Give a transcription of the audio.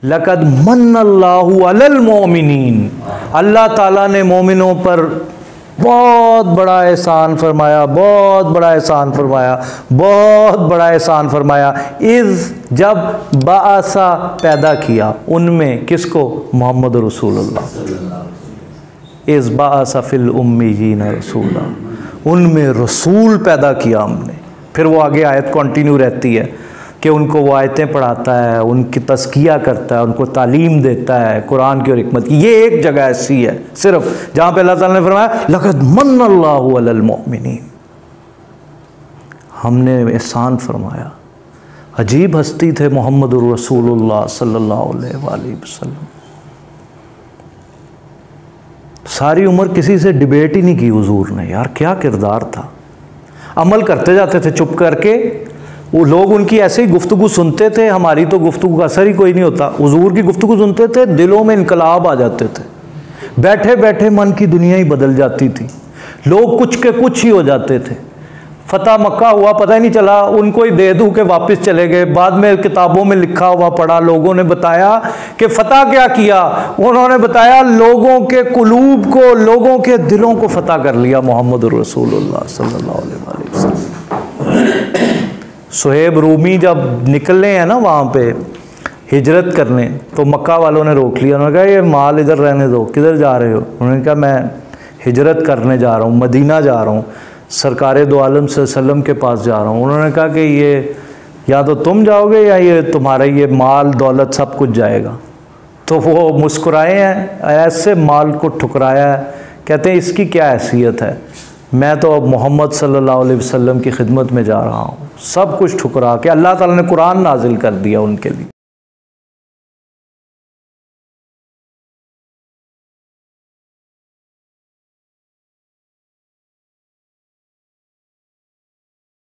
لقد من اللہ علی المؤمنین، اللہ تعالیٰ نے مومنوں پر بہت بڑا احسان فرمایا، بہت بڑا احسان فرمایا، بہت بڑا احسان فرمایا۔ اذ جب بعثا پیدا کیا ان میں کس کو؟ محمد رسول اللہ۔ اذ بعث فی الامیین رسولا، ان میں رسول پیدا کیا ہم نے۔ پھر وہ آگے آیت کنٹینیو رہتی ہے کہ ان کو وہ آیتیں پڑھاتا ہے، ان کی تزکیہ کرتا ہے، ان کو تعلیم دیتا ہے قرآن کی اور حکمت کی۔ یہ ایک جگہ ایسی ہے صرف جہاں پہ اللہ تعالیٰ نے فرمایا لقد من اللہ علی المؤمنین، ہم نے احسان فرمایا۔ عجیب ہستی تھے محمد رسول اللہ صلی اللہ علیہ وآلہ وسلم، ساری عمر کسی سے ڈیبیٹ ہی نہیں کی حضور نے، یار کیا کردار تھا۔ عمل کرتے جاتے تھے چپ کر کے، وہ لوگ ان کی ایسے ہی گفتگو سنتے تھے، ہماری تو گفتگو کا اثر ہی کوئی نہیں ہوتا، حضور کی گفتگو سنتے تھے دلوں میں انقلاب آ جاتے تھے، بیٹھے بیٹھے من کی دنیا ہی بدل جاتی تھی، لوگ کچھ کے کچھ ہی ہو جاتے تھے۔ فتح مکہ ہوا، پتہ ہی نہیں چلا، ان کو ہی دے دوں کہ واپس چلے گئے۔ بعد میں کتابوں میں لکھا ہوا پڑھا، لوگوں نے بتایا کہ فتح کیا کیا، انہوں نے بتایا لوگوں کے قلوب کو، لوگوں کے دلوں کو فتح کر لیا محمد رسول اللہ صلی اللہ علیہ وآلہ وسلم۔ صہیب رومی جب نکلے ہیں نا وہاں پہ ہجرت کرنے، تو مکہ والوں نے روک لیا، انہوں نے کہا یہ مال ادھر رہنے دو، کدھر جا رہے ہو؟ انہوں نے کہا میں ہجرت کرنے جا رہا ہوں، مدینہ جا رہا ہوں، سرکار دو عالم صلی اللہ علیہ وسلم کے پاس جا رہا ہوں۔ انہوں نے کہا کہ یہ یا تو تم جاؤ گے یا یہ تمہارا یہ مال دولت سب کچھ جائے گا۔ تو وہ مسکرائے ہیں، ایسے مال کو ٹھکرایا ہے، کہتے ہیں اس کی کیا حیثیت ہے، میں تو اب محمد صلی اللہ علیہ وسلم کی خدمت میں جا رہا ہوں۔ سب کچھ ٹھکرا کے اللہ تعالیٰ نے قرآن نازل کر دیا ان کے لیے۔